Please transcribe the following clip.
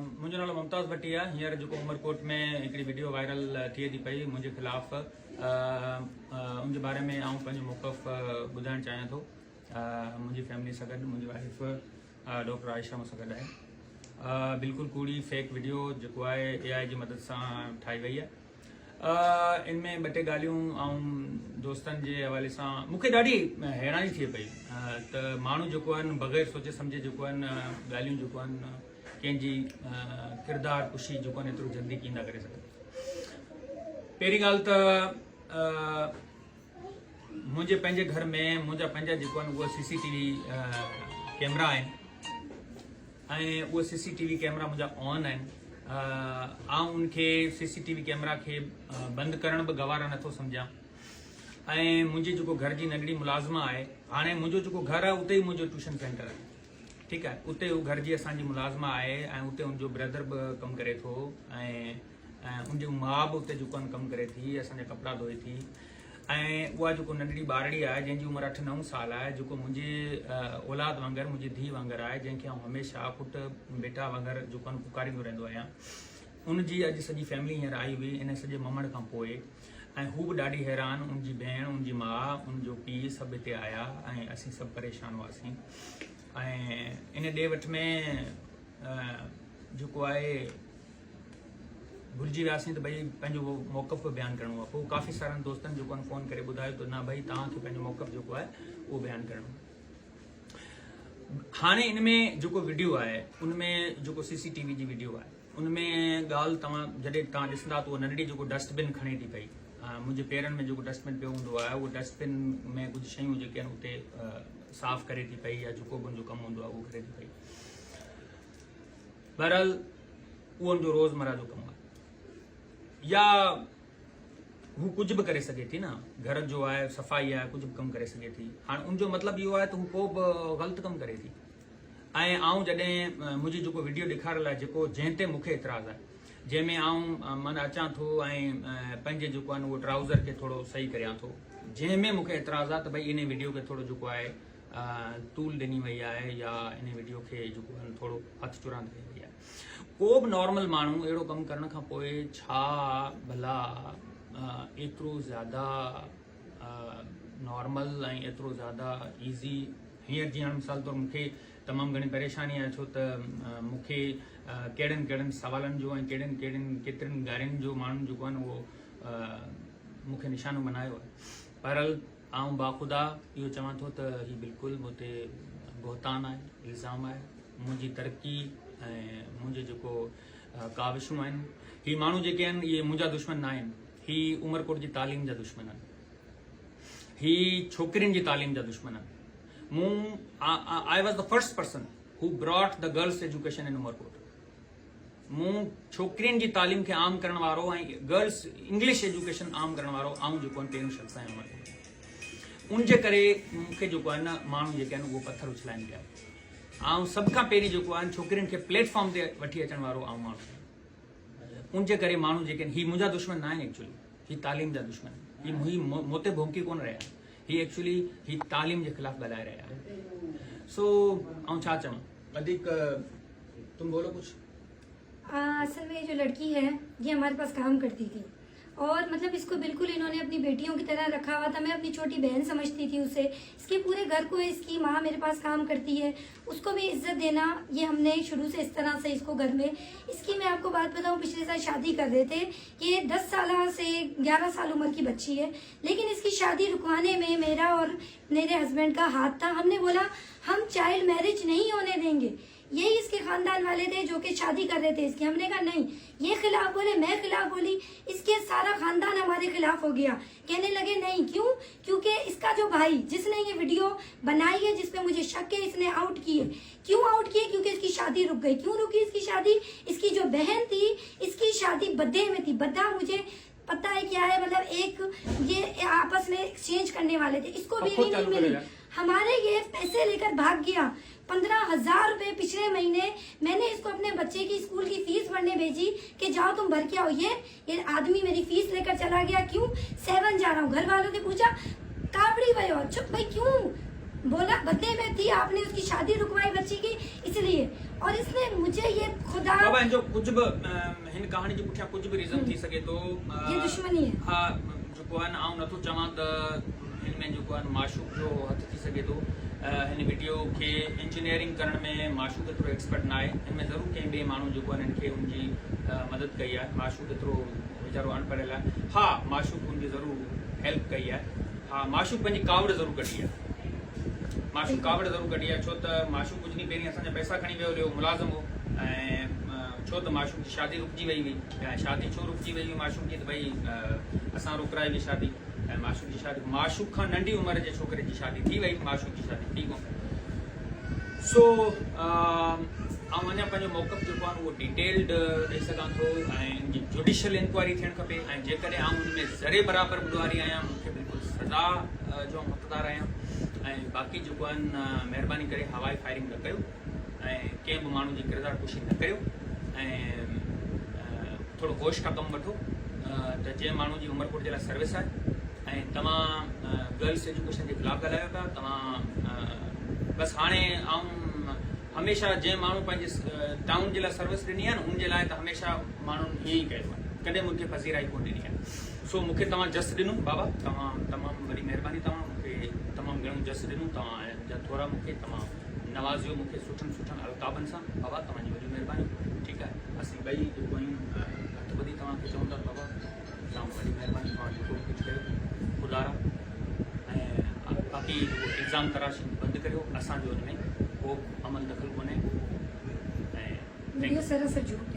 मुंहिंजो नालो मुमताज़ भट्टिया। हींअर जेको उमरकोट में हिकिड़ी वीडियो वायरल थिए थी पई मुंहिंजे ख़िलाफ़, उनजे बारे में आउं पंहिंजो मौक़िफ़ ॿुधाइणु चाहियां थो। मुंहिंजी फैमिली सां गॾु मुंहिंजी वाइफ डॉक्टर आयशा मूं सां गॾु आहे। बिल्कुलु कूड़ी फेक वीडियो जेको आहे AI जी मदद सां ठाही वई आहे। इनमें ॿ टे ॻाल्हियूं ऐं दोस्तनि जे हवाले सां मूंखे ॾाढी हैरानी थिए पई त माण्हू जेको आहिनि बग़ैर सोचे सम्झे जेको आहिनि ॻाल्हियूं जेको आहिनि कंहिंजी किरदार कुशी जेको आहिनि एतिरो जल्दी कीअं था करे सघनि। पहिरीं ॻाल्हि त मुंहिंजे पंहिंजे घर में मुंहिंजा पंहिंजा जेको आहिनि उहे CCTV कैमरा आहिनि ऐं उहे CCTV कैमरा मुंहिंजा ऑन आहिनि। आउं उनखे CCTV कैमरा खे बंदि करण बि गवारा नथो सम्झां। ऐं मुंहिंजी जेको घर जी नंढड़ी मुलाज़िमा आहे, हाणे मुंहिंजो जेको घरु आहे उते ई मुंहिंजो ट्यूशन सेंटर आहे, ठीकु आहे। उते उहो घर जी असांजी मुलाज़िमा आहे ऐं उते उनजो ब्रदर बि कमु करे थो ऐं उनजी माउ बि उते जेको कमु करे थी, असांजा कपिड़ा धोए थी। ऐं उहा जेको नंढड़ी ॿारड़ी आहे जंहिंजी उमिरि 8-9 साल आहे, जेको मुंहिंजे औलाद वांगुरु मुंहिंजी धीउ वांगुरु आहे, जंहिंखे आउं हमेशह पुटु बेटा वांगुरु जेको आहे पुकारींदो रहंदो आहियां। उनजी अॼु सॼी फैमिली हींअर आई हुई इन सॼे ममण खां पोइ ऐं हू बि ॾाढी हैरान, उनजी भेण, उनजी माउ, उनजो पीउ सभु हिते आया ऐं असीं सभु परेशान हुआसीं। ऐं इन ॾे वठ में जेको आहे भुलिजी वियासीं त भई पंहिंजो मौक़िफ़ बयानु करिणो आहे। पोइ काफ़ी सारनि दोस्तनि जेको आहे फ़ोन करे ॿुधायो त न भई तव्हांखे पंहिंजो मौक़िफ़ जेको आहे उहो बयानु करिणो आहे। हाणे इन में जेको वीडियो आहे उनमें जेको CCTV जी वीडियो आहे उनमें ॻाल्हि तव्हां जॾहिं तव्हां ॾिसंदा त उहा नंढड़ी जेको डस्टबिन खणे थी पई, मुंहिंजे पेरनि में जेको डस्टबिन पियो हूंदो आहे उहो डस्टबिन में कुझु शयूं जेके आहिनि उते साफ़ करे थी पई या जेको बि उनजो कमु हूंदो आहे उहो करे थी पई। बहरहाल उहो उनजो रोज़मर्रा जो कमु आहे या हू कुझु बि करे सघे थी न, घर जो आहे, सफ़ाई आहे, कुझु बि कमु करे सघे थी। हाणे उनजो मतिलबु इहो आहे त हू को बि ग़लति कमु करे थी। ऐं आउं जॾहिं मुंहिंजी जेको वीडियो ॾेखारियल आहे जेको जंहिं ते मूंखे एतिराज़ आहे, जंहिंमें आउं माना अचां थो ऐं पंहिंजे जेको आहे उहो ट्राउज़र खे थोरो सही करियां थो, जंहिंमें मूंखे एतिराज़ आहे त भई इन वीडियो खे थोरो जेको आहे तूल ॾिनी वई आहे या इन वीडियो खे जेको आहे थोरो हथ चुरांद कई वई आहे। को बि नॉर्मल माण्हू अहिड़ो कमु करण खां पोइ छा भला एतिरो ज़्यादा नॉर्मल ऐं एतिरो ज़्यादा ईज़ी, हींअर जीअं हाणे मिसाल तौरु मूंखे तमामु घणी परेशानी आहे छो त मूंखे कहिड़नि सवालनि जो ऐं केतिरनि ॻाल्हियुनि जो माण्हुनि जेको आहे न उहो मूंखे निशानो बनायो आहे। बहरहाल आउं बाख़ुदा इहो चवां थो त हीउ बिल्कुलु मूं ते बहतान आहे, इल्ज़ाम आहे। मुंहिंजी तरक़ी ऐं मुंहिंजे जेको काविशूं आहिनि, हीअ माण्हू जेके आहिनि इहे मुंहिंजा दुश्मन न आहिनि, हीअ उमरकोट जी तालीम जा दुश्मन आहिनि, हीअ छोकिरियुनि जी तालीम जा दुश्मन आहिनि। I was the first person who brought the girls education in Umarkot. मूं छोकिरियुनि जी तालीम खे आम करण वारो ऐं गर्ल्स इंग्लिश एजुकेशन आम करण वारो आऊं जेको आहे पहिरियों शख़्स आहियां उमरकोट। उनजे करे मूंखे जेको आहे न माण्हू जेके आहिनि उहो पथर उछलाइनि पिया। आउं सभ खां पहिरीं जेको आहे छोकिरियुनि खे प्लेटफॉर्म ते वठी अचण वारो आऊं माण्हू। उनजे करे माण्हू जेके आहिनि हीअ मुंहिंजा दुश्मन न आहिनि, एक्चुअली हीअ तालीम जा दुश्मन आहिनि। हीअ मूं ते भोंकी कोन रहिया, हीअ एक्चुअली हीअ तालीम जे ख़िलाफ़ ॻाल्हाए रहिया आहिनि। सो आउं छा चवां वधीक, तुम बोलो कुछ। असल में जो लड़की है ये हमारे पास काम करती थी और मतलब इसको बिल्कुल इन्होंने अपनी बेटियों की तरह रखा हुआ था। मैं अपनी छोटी बहन समझती थी उसे। इसके पूरे घर को इसकी माँ मेरे पास काम करती है, उसको भी इज्जत देना ये हमने शुरू से इस तरह से इसको घर में। इसकी मैं आपको बात बताऊं, पिछले साल शादी कर रहे थे। ये 10 साल से 11 साल उम्र की बच्ची है, लेकिन इसकी शादी रुकवाने में मेरा और मेरे हस्बैंड का हाथ था। हमने बोला हम चाइल्ड मैरिज नहीं होने देंगे। यही इसके खानदान वाले थे जो कि शादी कर रहे थे इसकी। हमने कहा नहीं, ये खिलाफ बोले, मैं खिलाफ बोली, इसके सारा खानदान हमारे खिलाफ हो गया। कहने लगे नहीं, क्यों? क्योंकि इसका जो भाई जिसने ये वीडियो बनाई है, जिसपे मुझे शक है, इसने आउट किए। क्यों आउट किए? क्योंकि इसकी शादी रुक गई। क्यों रुकी इसकी शादी? इसकी जो बहन थी इसकी शादी बद्दे में थी। बद्दा मुझे पता है क्या है, मतलब एक ये आपस में एक्सचेंज करने वाले थे, इसको भी नहीं मिली। हमारे ये पैसे लेकर भाग गया। 15,000 रुपए पिछले महीने मैंने इसको अपने बच्चे की स्कूल की फीस भरने भेजी कि जाओ तुम भर के आओ। ये आदमी मेरी फीस लेकर चला गया। क्यों? 7 जा रहा हूँ। घर वालों ने पूछा काबड़ी भयो, चुप भाई क्यों? बोला बदले में थी, आपने उसकी शादी रुकवाई बच्ची की, इसलिए और इसने मुझे ये खुदा बाबा जो कुछ भी हिन कहानी जे पुठियां कुछ भी रीजन थी सके तो ये दुश्मनी है। हाँ जो आन आऊं नथो चवां त हिन में जो आन माशूक जो हथ थी सके तो हिन वीडियो के इंजीनियरिंग करण में माशूक एतिरो एक्सपर्ट ना आहे। हिन में ज़रूर कंहिं ॿिए माण्हू जेको आहे हिन खे उनजी मदद कई आहे। माशूक एतिरो वीचारो अनपढ़ियल आहे। हा माशूक उनजी ज़रूर हेल्प कई आहे। हा माशूक पंहिंजी कावड़ ज़रूर कढी आहे। माशूक कावड़ ज़रूर कढी आहे छो त माशूक कुझु ॾींहं पहिरीं असांजा पैसा खणी वियो हुयो मुलाज़िम हो ऐं छो त माशूक जी शादी रुकिजी वई हुई। शादी छो रुकिजी वई हुई माशूक जी त भई असां रोकराई हुई शादी ऐं माशूक जी शादी माशूक खां नंढी उमिरि जे छोकिरे जी शादी थी वई माशूक जी शादी थी कोन। सो ऐं अञा पंहिंजो मौक़फ़ जेको आहे उहो डिटेल्ड ॾेई सघां थो ऐं जुडिशियल इंक्वायरी थियणु खपे ऐं जेकॾहिं आउं हुन में ज़रे बराबरि ॿुधारी आहियां मूंखे बिल्कुलु सज़ा जो हक़दार आहियां ऐं बाक़ी जेको आहिनि महिरबानी करे हवाई फायरिंग न कयो ऐं कंहिं बि माण्हू जी किरदार कुशी न कयो ऐं थोरो होश खां कमु वठो त जंहिं माण्हू जी उमरकोट जे लाइ सर्विस आहे ऐं तव्हां गर्ल्स एजुकेशन जे ख़िलाफ़ु ॻाल्हायो था। तव्हां बसि हाणे आउं हमेशह जंहिं माण्हू पंहिंजे टाउन जे लाइ सर्विस ॾिनी आहे न उनजे लाइ त हमेशह माण्हुनि ईअं ई कयो आहे कॾहिं मूंखे पसीराई कोन ॾिनी आहे। सो मूंखे तव्हां जस ॾिनो बाबा तव्हां तमामु वॾी महिरबानी तव्हां मूंखे तमामु घणो जस ॾिनो तव्हां जा थोरा मूंखे तव्हां नवाज़ियो मूंखे सुठनि सुठनि अलक़ाबनि सां बाबा तव्हांजी वॾी महिरबानी। ठीकु आहे असीं ॿई जेको आहियूं हथ ॿधी तव्हांखे चऊं था बाबा तव्हां वॾी महिरबानी तव्हां जेको कुझु कयो ख़ुदारा ऐं बाक़ी जेको इल्ज़ाम तराशी बंदि करियो असांजो हुन में को अमल दख़ल कोन्हे ऐं सरासर झूठ